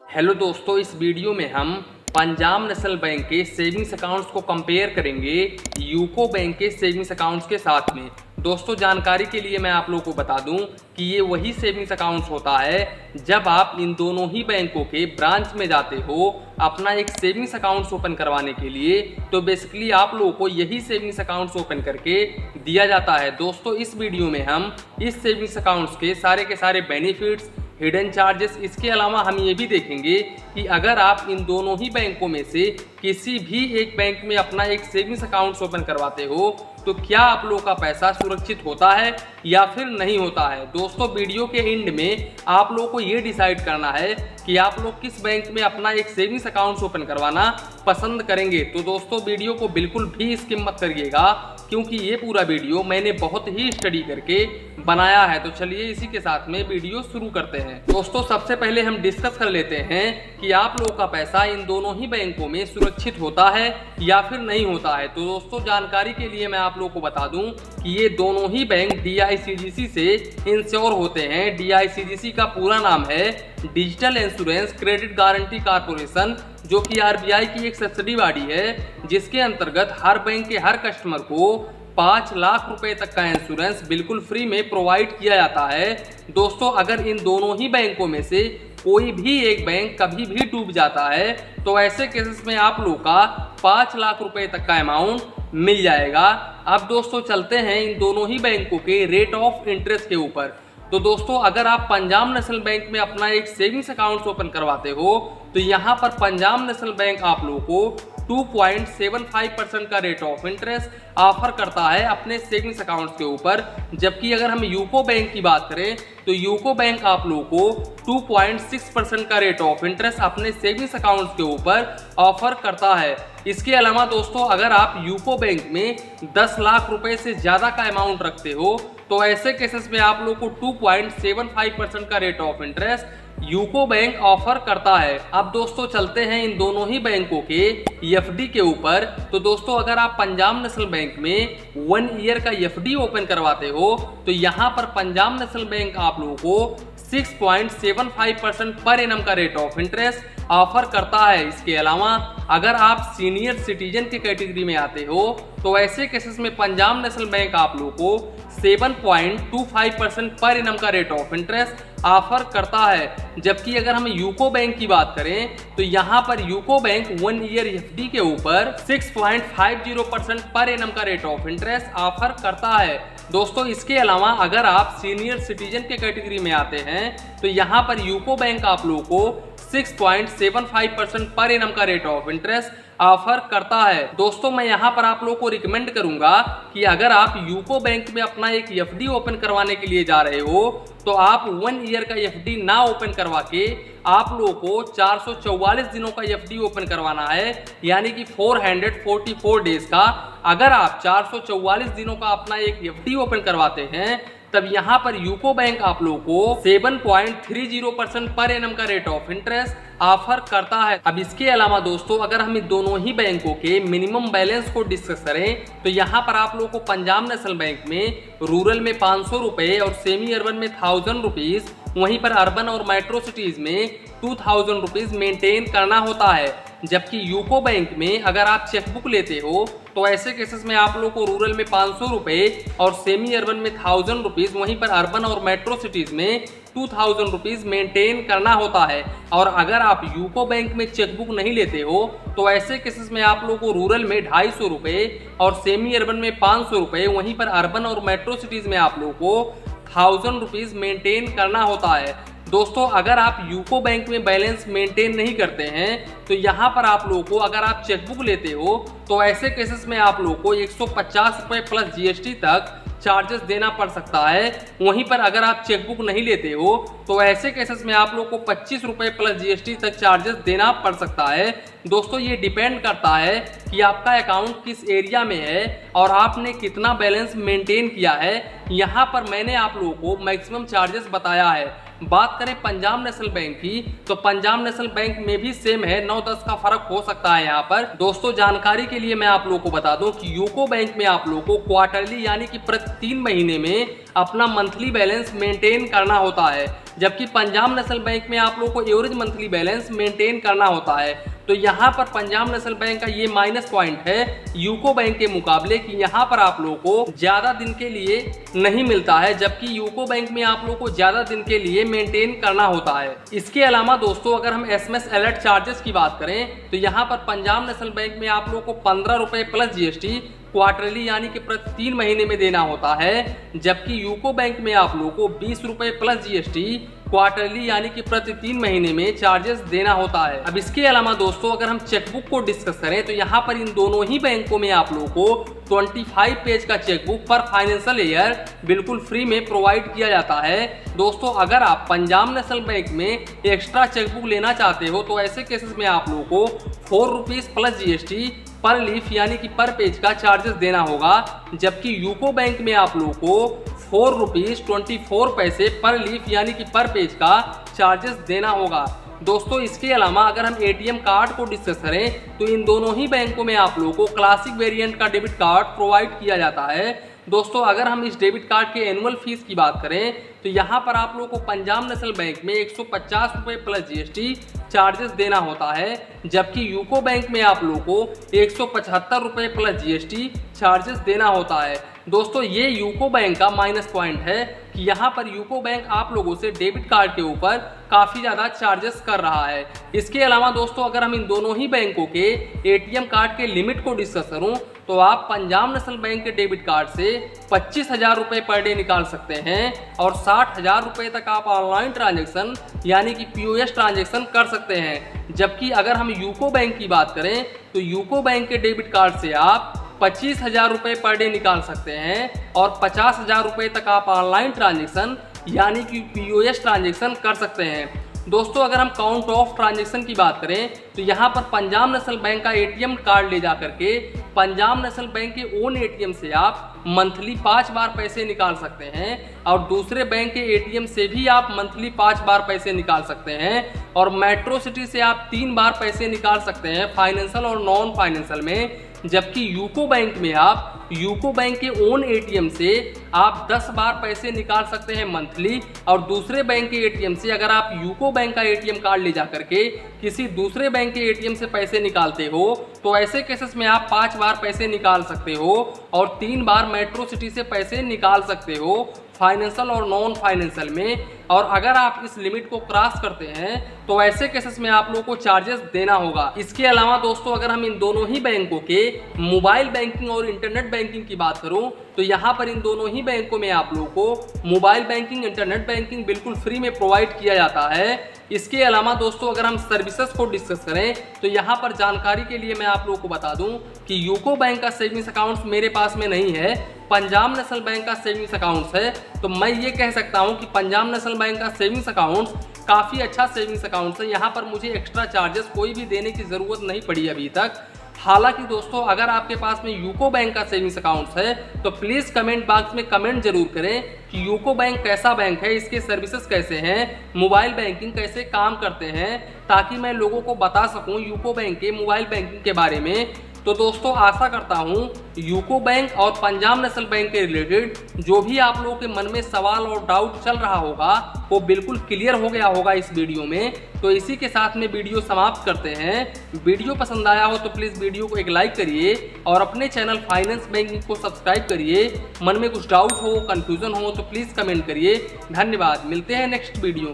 Hello दोस्तों, इस video में हम पंजाब नेशनल बैंक के सेविंग्स अकाउंट्स को कंपेयर करेंगे यूको बैंक के सेविंग्स अकाउंट्स के साथ में। दोस्तों, जानकारी के लिए मैं आप लोगों को बता दूं कि ये वही सेविंग्स अकाउंट्स होता है जब आप इन दोनों ही बैंकों के ब्रांच में जाते हो अपना एक सेविंग्स अकाउंट्स ओपन करवाने के लिए, तो बेसिकली आप लोगों को यही सेविंग्स अकाउंट्स ओपन करके दिया जाता है। दोस्तों, इस वीडियो में हम इस सेविंग्स अकाउंट्स के सारे बेनिफिट्स, हिडन चार्जेस, इसके अलावा हम ये भी देखेंगे कि अगर आप इन दोनों ही बैंकों में से किसी भी एक बैंक में अपना एक सेविंग्स अकाउंट ओपन करवाते हो तो क्या आप लोगों का पैसा सुरक्षित होता है या फिर नहीं होता है। दोस्तों, वीडियो के एंड में आप लोगों को ये डिसाइड करना है कि आप लोग किस बैंक में अपना एक सेविंग्स अकाउंट ओपन करवाना पसंद करेंगे। तो दोस्तों, वीडियो को बिल्कुल भी स्किप मत करिएगा क्योंकि ये पूरा वीडियो मैंने बहुत ही स्टडी करके बनाया है। तो चलिए इसी के साथ में वीडियो शुरू करते हैं। दोस्तों, सबसे पहले हम डिस्कस कर लेते हैं कि आप लोगों का पैसा इन दोनों ही बैंकों में सुरक्षित होता है या फिर नहीं होता है। तो दोस्तों, जानकारी के लिए मैं आप लोगों को बता दूं कि ये दोनों ही बैंक DICGC से इंश्योर होते हैं। DICGC का पूरा नाम है digital insurance credit guarantee corporation, जो कि RBI की एक सब्सिडी बॉडी है जिसके अंतर्गत हर बैंक के हर कस्टमर को 5 लाख रुपए तक का इंश्योरेंस बिल्कुल फ्री में प्रोवाइड किया जाता है। दोस्तों, अगर इन दोनों ही बैंकों में से कोई भी एक बैंक कभी भी डूब जाता है तो ऐसे केसेस में आप लोग का 5 लाख रुपए तक का अमाउंट मिल जाएगा। अब दोस्तों, चलते हैं इन दोनों ही बैंकों के रेट ऑफ इंटरेस्ट के ऊपर। तो दोस्तों, अगर आप पंजाब नेशनल बैंक में अपना एक सेविंग्स अकाउंट ओपन करवाते हो तो यहाँ पर पंजाब नेशनल बैंक आप लोगों को 2.75% का रेट ऑफ इंटरेस्ट ऑफर करता है अपने सेविंग्स अकाउंट्स के ऊपर। जबकि अगर हम यूको बैंक की बात करें तो यूको बैंक आप लोगों को 2.6% का रेट ऑफ इंटरेस्ट अपने सेविंग्स अकाउंट्स के ऊपर ऑफर करता है। इसके अलावा दोस्तों, अगर आप यूको बैंक में 10 लाख रुपए से ज़्यादा का अमाउंट रखते हो तो ऐसे केसेस में आप लोग को 2.75% का rate of interest UCO bank offer करता है। अब दोस्तों, चलते हैं इन दोनों ही बैंकों के FD के ऊपर। तो दोस्तों, अगर आप पंजाब नेशनल बैंक में 1 ईयर का FD ओपन करवाते हो तो यहाँ पर पंजाब नेशनल बैंक आप लोगों को 6.75% पर एनम का रेट ऑफ इंटरेस्ट ऑफर करता है। इसके अलावा अगर आप सीनियर सिटीजन की कैटेगरी में आते हो तो ऐसे केसेस में पंजाब नेशनल बैंक आप लोगों को 7.25% पर एनम का रेट ऑफ इंटरेस्ट ऑफर करता है। जबकि अगर हम यूको बैंक की बात करें तो यहाँ पर यूको बैंक 1 ईयर FD के ऊपर 6.50% पर एनम का रेट ऑफ इंटरेस्ट ऑफर करता है। दोस्तों, इसके अलावा अगर आप सीनियर सिटीजन के कैटेगरी में आते हैं तो यहाँ पर यूको बैंक आप लोगों को 6.75% पर एनम का रेट ऑफ इंटरेस्ट ऑफर करता है। दोस्तों, मैं यहाँ पर आप लोगों को रिकमेंड करूंगा कि अगर आप यूको बैंक में अपना एक FD ओपन करवाने के लिए जा रहे हो तो आप 1 ईयर का FD ना ओपन करवा के आप लोगों को 444 दिनों का FD ओपन करवाना है, यानी कि 444 डेज का। अगर आप 444 दिनों का अपना एक FD ओपन करवाते हैं तब यहाँ पर यूको बैंक आप लोगों को 7.30% पर एनम का रेट ऑफ इंटरेस्ट ऑफर करता है। अब इसके अलावा दोस्तों, अगर हम इन दोनों ही बैंकों के मिनिमम बैलेंस को डिस्कस करें तो यहाँ पर आप लोगों को पंजाब नेशनल बैंक में रूरल में 500 रुपए और सेमी अर्बन में 1000 रुपीज, वहीं पर अर्बन और मेट्रो सिटीज में 2000 रुपीज मेंटेन करना होता है। जबकि यूको बैंक में अगर आप चेकबुक लेते हो तो ऐसे केसेस में आप लोग को रूरल में 500 रुपए और सेमी अर्बन में 1000 रुपीज, वहीं पर अर्बन और मेट्रो सिटीज में 2000 रुपीज मेंटेन करना होता है। और अगर आप यूको बैंक में चेकबुक नहीं लेते हो तो ऐसे केसेस में आप लोग को रूरल में 250 रुपए और सेमी अर्बन में 500 रुपए, वहीं पर अर्बन और मेट्रो सिटीज में आप लोग को 1000 रुपीज मेंटेन करना होता है। दोस्तों, अगर आप यूको बैंक में बैलेंस मेंटेन नहीं करते हैं तो यहाँ पर आप लोगों को अगर आप चेकबुक लेते हो तो ऐसे केसेस में आप लोगों को 150 रुपये प्लस GST तक चार्जेस देना पड़ सकता है। वहीं पर अगर आप चेकबुक नहीं लेते हो तो ऐसे केसेस में आप लोग को 25 रुपये प्लस GST तक चार्जेस देना पड़ सकता है। दोस्तों, ये डिपेंड करता है कि आपका अकाउंट किस एरिया में है और आपने कितना बैलेंस मेंटेन किया है। यहाँ पर मैंने आप लोगों को मैक्सिमम चार्जेस बताया है। बात करें पंजाब नेशनल बैंक की, तो पंजाब नेशनल बैंक में भी सेम है, 9-10 का फर्क हो सकता है यहाँ पर। दोस्तों जानकारी के लिए मैं आप लोगों को बता दूं कि यूको बैंक में आप लोगों को क्वार्टरली यानी कि प्रति 3 महीने में अपना मंथली बैलेंस मेंटेन करना होता है, जबकि पंजाब नेशनल बैंक में आप लोगों को एवरेज मंथली बैलेंस मेंटेन करना होता है। तो यहाँ पर पंजाब नेशनल बैंक का ये माइनस पॉइंट है यूको बैंक के मुकाबले कि यहाँ पर आप लोगों को ज्यादा दिन के लिए नहीं मिलता है, जबकि यूको बैंक में आप लोगों को ज्यादा दिन के लिए मेंटेन करना होता है। इसके अलावा दोस्तों अगर हम SMS अलर्ट चार्जेस की बात करें तो यहाँ पर पंजाब नेशनल बैंक में आप लोगों को 15 रुपए प्लस GST क्वार्टरली यानी कि प्रति 3 महीने में देना होता है, जबकि यूको बैंक में आप लोगों को 20 रुपए प्लस GST क्वार्टरली यानी कि प्रति 3 महीने में चार्जेस देना होता है। अब इसके अलावा दोस्तों अगर हम चेकबुक को डिस्कस करें तो यहाँ पर इन दोनों ही बैंकों में आप लोगों को 25 पेज का चेकबुक पर फाइनेंशियल ईयर बिल्कुल फ्री में प्रोवाइड किया जाता है। दोस्तों अगर आप पंजाब नेशनल बैंक में एक्स्ट्रा चेकबुक लेना चाहते हो तो ऐसे केसेस में आप लोगों को 4 रुपीज प्लस GST पर लीफ यानी कि पर पेज का चार्जेस देना होगा, जबकि यूको बैंक में आप लोगों को 4 रुपीज 24 पैसे पर लीफ यानी कि पर पेज का चार्जेस देना होगा। दोस्तों इसके अलावा अगर हम ATM कार्ड को डिस्कस करें तो इन दोनों ही बैंकों में आप लोगों को क्लासिक वेरिएंट का डेबिट कार्ड प्रोवाइड किया जाता है। दोस्तों अगर हम इस डेबिट कार्ड के एनुअल फीस की बात करें तो यहाँ पर आप लोगों को पंजाब नेशनल बैंक में 150 रुपये प्लस GST चार्जेस देना होता है, जबकि यूको बैंक में आप लोगों को 175 रुपये प्लस GST चार्जेस देना होता है। दोस्तों ये यूको बैंक का माइनस पॉइंट है कि यहाँ पर यूको बैंक आप लोगों से डेबिट कार्ड के ऊपर काफ़ी ज़्यादा चार्जेस कर रहा है। इसके अलावा दोस्तों अगर हम इन दोनों ही बैंकों के ATM कार्ड के लिमिट को डिस्कस करूँ तो आप पंजाब नेशनल बैंक के डेबिट कार्ड से 25,000 रुपये पर डे निकाल सकते हैं और 60,000 रुपये तक आप ऑनलाइन ट्रांजेक्शन यानी कि POS ट्रांजेक्शन कर सकते हैं। जबकि अगर हम यूको बैंक की बात करें तो यूको बैंक के डेबिट कार्ड से आप 25,000 रुपये पर डे निकाल सकते हैं और 50,000 रुपये तक आप ऑनलाइन ट्रांजेक्शन यानी कि POS ट्रांजेक्शन कर सकते हैं। दोस्तों अगर हम काउंट ऑफ ट्रांजेक्शन की बात करें तो यहाँ पर पंजाब नेशनल बैंक का ATM कार्ड ले जा करके पंजाब नेशनल बैंक के ओन ATM से आप मंथली 5 बार पैसे निकाल सकते हैं और दूसरे बैंक के ATM से भी आप मंथली 5 बार पैसे निकाल सकते हैं और मेट्रो सिटी से आप 3 बार पैसे निकाल सकते हैं फाइनेंशियल और नॉन फाइनेंशियल में, जबकि यूको बैंक में आप यूको बैंक के ओन ATM से आप 10 बार पैसे निकाल सकते हैं मंथली और दूसरे बैंक के ATM से अगर आप यूको बैंक का ATM कार्ड ले जा करके किसी दूसरे बैंक के ATM से पैसे निकालते हो तो ऐसे केसेस में आप 5 बार पैसे निकाल सकते हो और 3 बार मेट्रो सिटी से पैसे निकाल सकते हो फाइनेंशियल और नॉन फाइनेंशियल में। और अगर आप इस लिमिट को क्रॉस करते हैं तो ऐसे केसेस में आप लोगों को चार्जेस देना होगा। इसके अलावा दोस्तों अगर हम इन दोनों ही बैंकों के मोबाइल बैंकिंग और इंटरनेट बैंकिंग की बात करूं तो यहाँ पर इन दोनों ही बैंकों में आप लोगों को मोबाइल बैंकिंग इंटरनेट बैंकिंग बिल्कुल फ्री में प्रोवाइड किया जाता है। इसके अलावा दोस्तों अगर हम सर्विसेज को डिस्कस करें तो यहाँ पर जानकारी के लिए मैं आप लोगों को बता दूं कि यूको बैंक का सेविंग्स अकाउंट मेरे पास में नहीं है, पंजाब नेशनल बैंक का सेविंग्स अकाउंट है। तो मैं ये कह सकता हूँ कि पंजाब नेशनल बैंक का सेविंग्स अकाउंट काफ़ी अच्छा सेविंग्स अकाउंट है, यहाँ पर मुझे एक्स्ट्रा चार्जेस कोई भी देने की ज़रूरत नहीं पड़ी अभी तक। हालांकि दोस्तों अगर आपके पास में यूको बैंक का सेविंग्स अकाउंट है तो प्लीज़ कमेंट बॉक्स में कमेंट जरूर करें कि यूको बैंक कैसा बैंक है, इसके सर्विसेज कैसे हैं, मोबाइल बैंकिंग कैसे काम करते हैं, ताकि मैं लोगों को बता सकूं यूको बैंक के मोबाइल बैंकिंग के बारे में। तो दोस्तों आशा करता हूं यूको बैंक और पंजाब नेशनल बैंक के रिलेटेड जो भी आप लोगों के मन में सवाल और डाउट चल रहा होगा वो बिल्कुल क्लियर हो गया होगा इस वीडियो में। तो इसी के साथ में वीडियो समाप्त करते हैं। वीडियो पसंद आया हो तो प्लीज़ वीडियो को एक लाइक करिए और अपने चैनल फाइनेंस बैंकिंग को सब्सक्राइब करिए। मन में कुछ डाउट हो, कन्फ्यूजन हो तो प्लीज़ कमेंट करिए। धन्यवाद, मिलते हैं नेक्स्ट वीडियो।